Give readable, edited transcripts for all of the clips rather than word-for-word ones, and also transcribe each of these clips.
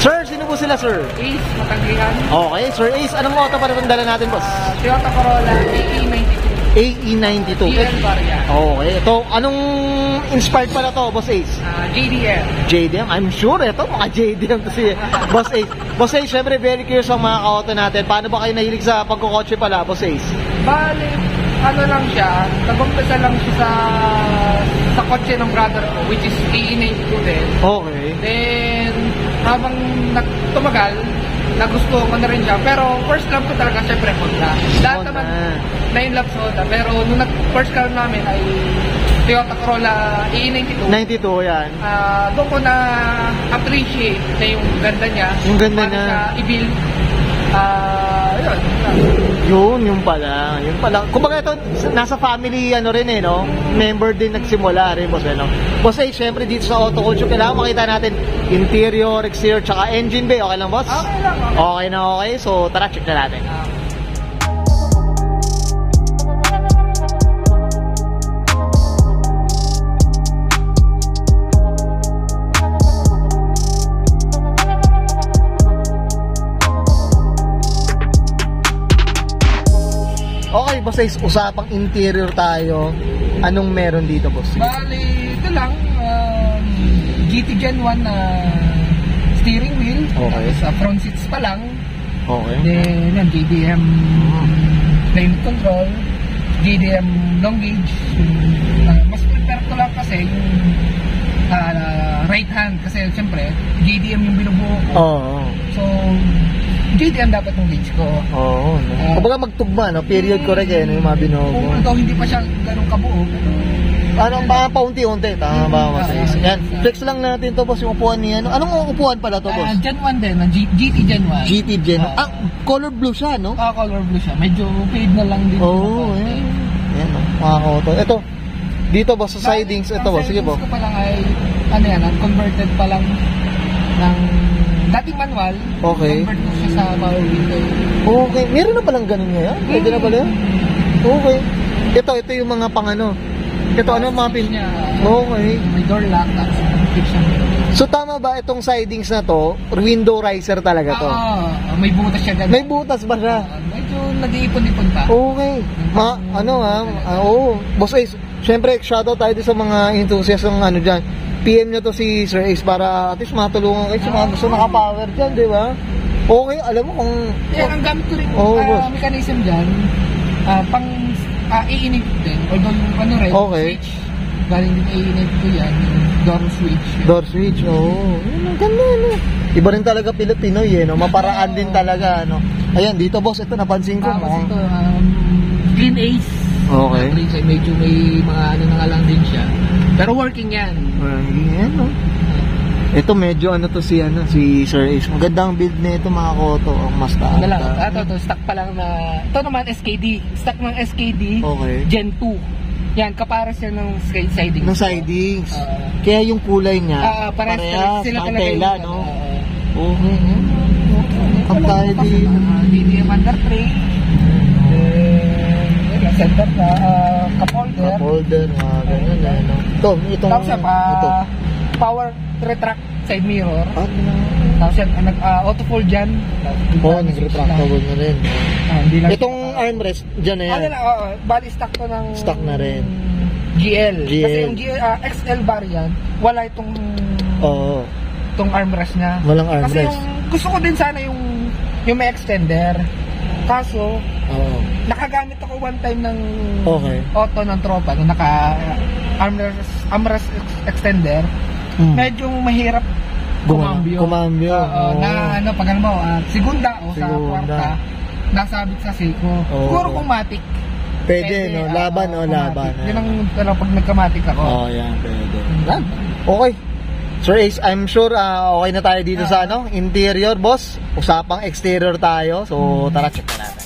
Sir, sino po sila, sir? Ace, Matanggihan. Okay, Sir Ace, anong auto para itong dala natin, boss? Toyota Corolla AE92. AE92. GL variant. Okay, ito, anong inspired pala to, Boss Ace? JDM. JDM, I'm sure ito, mga JDM to si Boss Ace. Boss Ace, syempre very curious ang mga ka-auto natin. Paano ba kayo nahilig sa pagkukotse pala, Boss Ace? Bale, ano lang siya, nag-umpisa lang siya sa kotse ng brother ko, which is AE92 din. Okay. Then, habang tumagal, nagustuhan ko na rin siya. Pero first love ko talaga, syempre, Honda. Lahat Honda. naman, na-in-love sa Honda. Pero nung first car namin ay Toyota Corolla AE92. 92, yan. Doon ko na appreciate na yung ganda niya. Yung ganda paano niya. siya i-build. Yung pala. Yung pala. Kumbaga ito, nasa family, ano rin eh, no? Member din nagsimula rin, boss, no? Boss, eh, syempre dito sa Auto Culture, kailangan makita natin interior, exterior, tsaka engine bay. Okay lang, boss? Okay lang. Okay na, okay. So, tara, check na natin. Okay, boss, Ace, usapang interior tayo. Anong meron dito, boss? Bali, ito lang. GT Gen 1 na steering wheel. Okay. Sa front seats pa lang. Okay. Then, yan, JDM climate control. JDM long gauge. Mas prefer ko lang kasi yung right hand. Kasi, siyempre, JDM yung binubuo ko. Oo. So, JDM dapat yung gauge ko. Oo. Kumbaga magtugma, no? Period correct eh, no? Yung mga binogo. Kung ito hindi pa siya ganun kabuo, Ano, paunti-unti. Tama ba, boss Ace? Yan. Flex lang natin to, boss, yung upuan niya. Anong upuan pala to, boss? Gen 1 din, GT Gen 1. GT Gen. Color blue siya, no? Color blue siya. Medyo fade na lang din. Oo, yan. Yan, no? Mga auto. Ito, dito, boss, sa sidings. Ito, boss. Sige, boss. Ang sidings ko pa lang ay, ano yan, converted pa lang ng dating manual. Okay. Convert ko siya sa power window. Okay. Meron na palang ganun ngayon? Pwede na pala yun? Okay. Ito yung mga pang-ano. Ito, ano mga pin? Niya, Okay. may door lock, tapos fiction. So, tama ba itong sidings na to? Window riser talaga to? May butas siya ganun. May butas ba siya? Medyo nag-iipon-ipon pa. Okay. Oo. Boss Ace, syempre, shoutout tayo sa mga enthusiast ng ano dyan. PM nyo to si Sir Ace para at least matulungan kayo sa mga gusto naka-power dyan, di ba? Okay, alam mo kung... Yan, ang gamit ko rin mechanism dyan, pang i-init din. Although yung ano rin, switch, galing din i-init ko yan, door switch. Door switch, oo. Ang ganda, no? Iba rin talaga Pinoy, eh, no? Maparaan din talaga, no? Ayan, dito, boss, ito napansin ko. Tapos ito, Clean Ace. Okay. Medyo may mga ano na nga lang din siya. Pero working yan. Yan, no? Ito medyo ano to si Sir Ace. Magandang build nito mga koto, ang mas taas. Ito stock pa lang na. Ito naman SKD. Stock ng SKD. Okay. Gen 2. Yan, kapares yan ng sidings. Ng sidings. Kaya yung kulay niya, parehas sila tela, no? Okay. Ang tayo din. DDM under tray. Center na cup-holder. Cup-holder, ganyan, no? Ito. Power retract side mirror. Tapos yan, auto-fold dyan. Nag-retractable na rin. Itong armrest, dyan na yan. Bali stock to ng... Stock na rin. GL. Kasi yung XL variant, wala itong... itong armrest niya. Walang armrest. Kasi yung gusto ko din sana yung may extender. Kaso, nakagamit ako one time ng auto ng tropa na armrest extender. Medyo mahirap kumambyo. Na ano, pag mo, segunda o sa kwarta, nasabit sa siko. Siguro kung matik. Pwede, no? Laban. Yun ang pag nagkamatik ako. Yan, pwede. Okay. Sir Ace, I'm sure okay na tayo dito sa interior, boss. Usapang exterior tayo. So, tara, check na natin.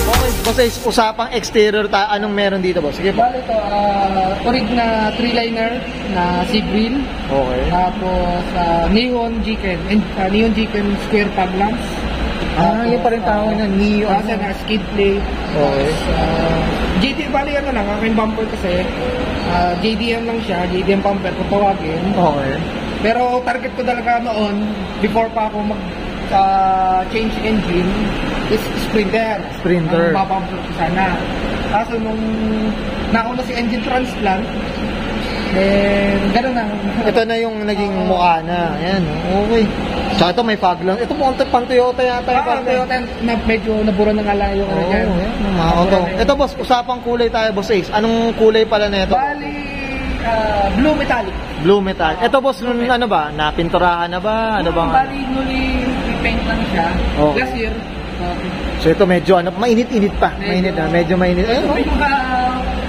Okay, boss, usapang exterior tayo. Anong meron dito, boss? Sige po. Bale ito, Orig na 3-liner na seat wheel. Okay. Tapos, Neon G-Ken square fog lamps. Yun pa rin tawag na Neo. Kasi na skid plate. Okay. JD, bali ano lang, aking bumper kasi, JDM lang siya, JDM bumper kung tawagin. Okay. Pero target ko talaga noon, before pa ako mag change engine, is Sprinter. Sprinter. Ang babumper ko sana. Kaso nung nauna si engine transplant, then gano'n na. Ito na yung naging mukha na. Ayan, okay. Tsaka ito may fog lang. Ito mukhang pang Toyota yata. Toyota na medyo nabura ng alayo ko na dyan. Ayan, mga auto. Ito boss, usapang kulay tayo boss Ace. Anong kulay pala na ito? Bali, blue metallic. Blue metal. Ito boss, nung ano ba? Napinturahan na ba? Ano ba? Bali, newly paint lang siya. Okay. Last year. So ito medyo ano, mainit-init pa. Mainit na, medyo mainit. Ito Ayun, yung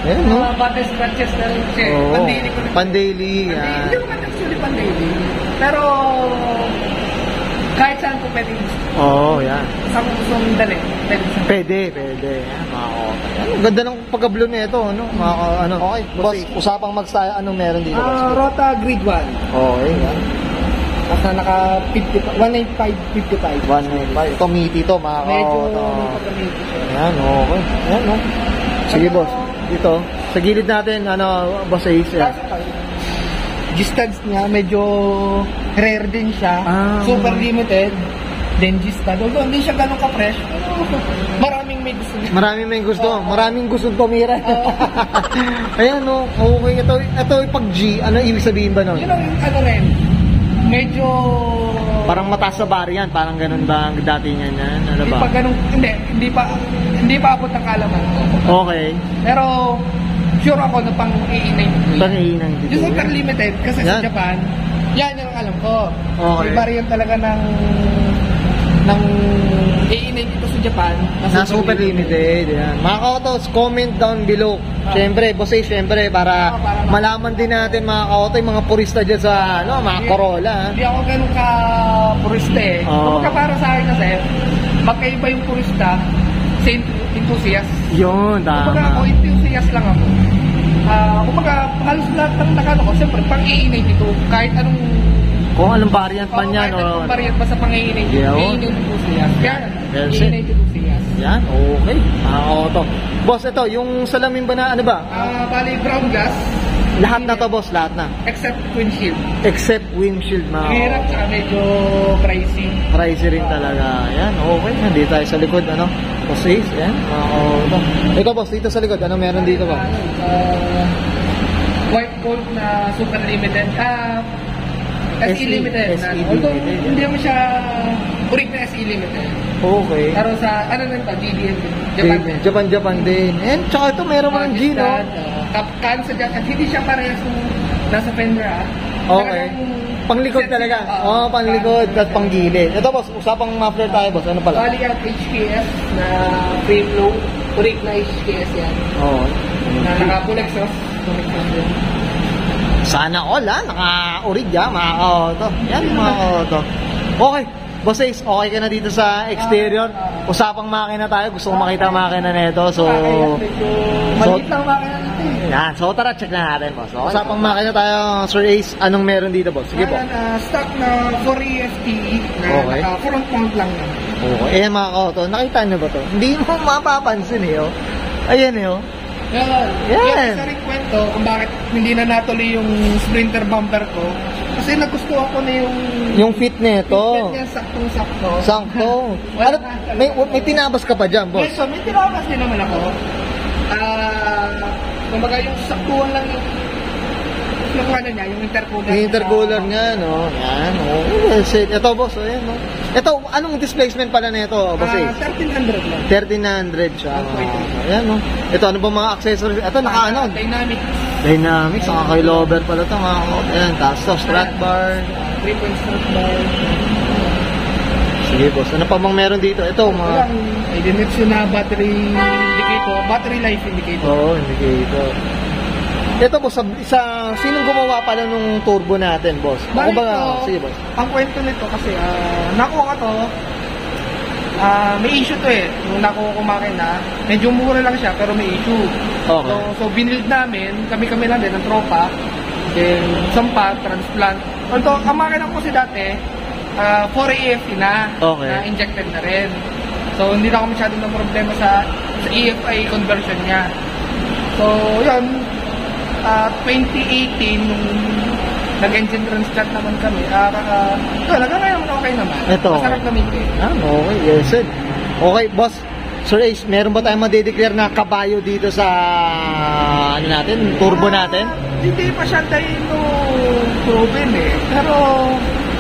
Ayun, no? mga button scratches na rin siya. Oo. Pandaily ko na. Pandaily. Hindi ko naman actually pandaily. Pero, kahit saan ko pwede gusto. Oo, yan. Saan ko gusto mong dali. Pwede. Yan, mga kota. Ang ganda ng pagka-blue nito, ano? Mga ano. Okay, boss, usapang magsaya, anong meron dito? Boss? Rota Grid 1. Okay, yan. Basta naka 195.55. 195. Ito, meaty to, mga Medyo kota. pagka-meaty siya. Yan, okay. Yan, no? Sige, boss. Dito, sa gilid natin, ano, boss Ace. Yan. G-studs niya, medyo rare din siya. Super limited. Then G-stud. Although hindi siya ganun ka-fresh. Maraming may gusto niya. Maraming gusto tumira. Ayan, no? Okay, ito pag G, ano ibig sabihin ba nun? Yun ang ano rin. Medyo... Parang mataas sa variant, parang ganun ba ang dati niyan? Ano Hindi ba? pa ganun, hindi pa abot ang kalaman ko. Okay. Pero, sure ako na pang A90. Pang-iinang dito. Yung super limited, kasi Yan. sa Japan, yan yung alam ko. Okay. May variant talaga ng A90 dito sa Japan. Na super limited. Yan. Mga kautos, comment down below. Siyempre, boss Ace, siyempre, para malaman din natin mga kautos, yung mga purista dyan sa, ano, mga Corolla. Hindi ako ganun ka purista eh. Kumbaga para sa akin kasi, magkaiba yung purista sa enthusiast. Yun, Kumbaga ako, tama. enthusiast lang ako. Kumbaga, halos lahat ng nakano ko, siyempre, pang-iinay dito, kahit anong Kung anong variant man yan, kahit anong o... variant pa sa pang-iinay dito, Yeah, iinay enthusiast. Yan, Well iinay enthusiast. Yan, okay. Mga kautos. Boss, ito, yung salamin ba na, ano ba? Bali, brown glass. Lahat na to, boss, lahat na. Except windshield. Except windshield, mga Mahirap kautos. sa medyo pricey. Pricey rin talaga. Yan, okay. Nandito tayo sa likod, ano? Boss Ace, yan. Mga kautos. Ito, boss, dito sa likod, ano meron dito ba? White gold na super limited. SE limited. SE Although, limited. hindi mo siya urig na SE limited. Okay. Pero sa, ano na ito, GDM din. Japan din. And tsaka ito, meron mo ng G, no? Kapkan sa Japan. Hindi siya parehas nung nasa fender, Okay. Panglikod talaga. Oo, panglikod at panggilid. Ito, boss, usapang muffler tayo, boss. Ano pala? Bali ang HKS na frame low. Urig na HKS yan. Oo. Na naka-full exhaust. Sana all, ha? Naka-urig, ha? Mga kauto. Yan, mga kauto. Okay. Boss Ace, okay ka na dito sa exterior? Usapang makina tayo. Gusto kong makita ang makina nito. So, maliit lang makina nito eh. yan. So, tara, check na natin, boss. So, usapang makina tayo, Sir Ace. Anong meron dito, boss? Sige po. Stock na 4E FTE na Okay. front mount lang yan. Okay. Ayan, mga kauto. Nakita nyo ba to? Hindi mo mapapansin, eh, oh. Ayan, eh, oh. Yan. Isa rin kwento kung bakit hindi na natuloy yung Sprinter bumper ko. Kasi nagustuhan ko na Yung fit nito. fit niya saktong-sakto. Sakto. Wala Ano, na. may tinabas ka pa dyan, boss? Yes, so may tinakas din naman ako. Kumbaga yung saktuhan lang yung ano niya, yung intercooler. Yung intercooler nga, no? Yan, oh. That's it. Ito, boss, oh, yan, no? Ito, anong displacement pala nito, boss? 1300 lang. 1300 siya. Ayan, no? Ito, ano ba mga accessories? Ito, naka-ano? Dynamics, naka coilover pala ito, mga kot. Ayan, taas to, strut bar. 3-point strut bar. Sige, boss. Ano pa bang meron dito? Ito, mga... Identity na battery indicator, battery life indicator. Oo, indicator. Ito, boss, sinong gumawa pala nung turbo natin, boss? Ako ba? Sige, boss. Ang kwento nito kasi, nakuha ko to, may issue to eh. Nung nakuha ko makina, medyo mura lang siya, pero may issue. Okay. So binild namin, kami lang din, ng tropa, then sampa, transplant. Although, ang makina ko kasi dati, 4AFE na, Okay. na injected na rin. So, hindi na ako masyadong ng problema sa EFI conversion niya. So, yun, 2018, nung nag-engine transplant naman kami, nagkakaroon okay naman. Ito. Masarap namin eh. Okay, yes, sir. Okay, boss. Sir Ace, meron ba tayong madideclare na kabayo dito sa ano natin, turbo natin? Hindi pa siya dyno proven eh. Pero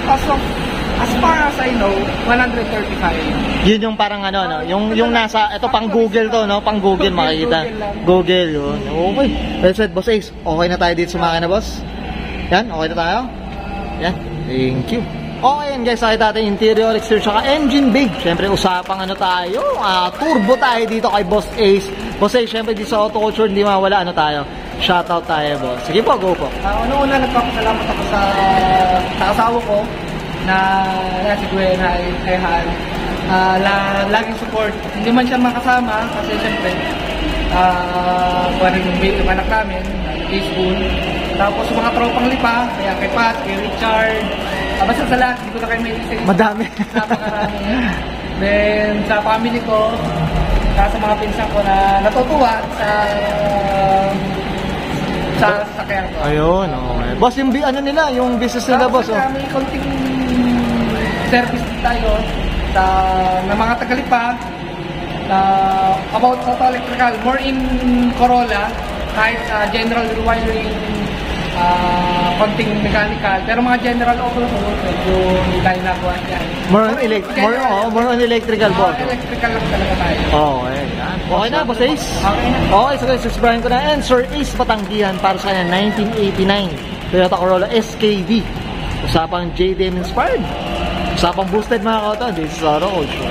as far as I know, 135. Yun yung parang ano, no? Yung nasa, ito pang Google to, no? Pang Google makikita. Google, yun. Okay. Well said, Boss Ace. Okay na tayo dito sa makina, boss? Yan, okay na tayo? Yan, thank you. Okay, yan guys, nakita natin interior, exterior, saka engine bay. Siyempre, usapang ano tayo, turbo tayo dito kay Boss Ace. Boss Ace, siyempre dito sa Auto Culture, hindi mawala ano tayo. Shoutout tayo, boss. Sige po, go po. Una, nagpapasalamat ako sa asawa ko na si Gwen Ehan. Laging support. Hindi man siya makasama kasi siyempre, yung anak namin, school. Tapos mga tropang lipa, kaya kay Pat, kay Richard, basta sa lahat, hindi ko na kayo may isip. Madami. Napakarami. Then, sa family ko, sa mga pinsan ko na natutuwa sa sakyan ko. Ayun, okay. Boss, yung ano nila, yung business nila, boss. May konting service tayo na mga tagalipa about auto electrical, more in Corolla, kahit general rewiring, konting mechanical, pero mga general auto medyo dahil nakuha yan. More on electrical, boss. Electrical lang talaga tayo. Okay. Okay na, Boss Ace? Okay na. Okay, so guys, subscribe ko na. And Sir Ace Patanggihan para sa kanya 1989 Toyota Corolla SKD. Usapang JDM inspired. Usapang boosted mga kauta. This is Auto Culture.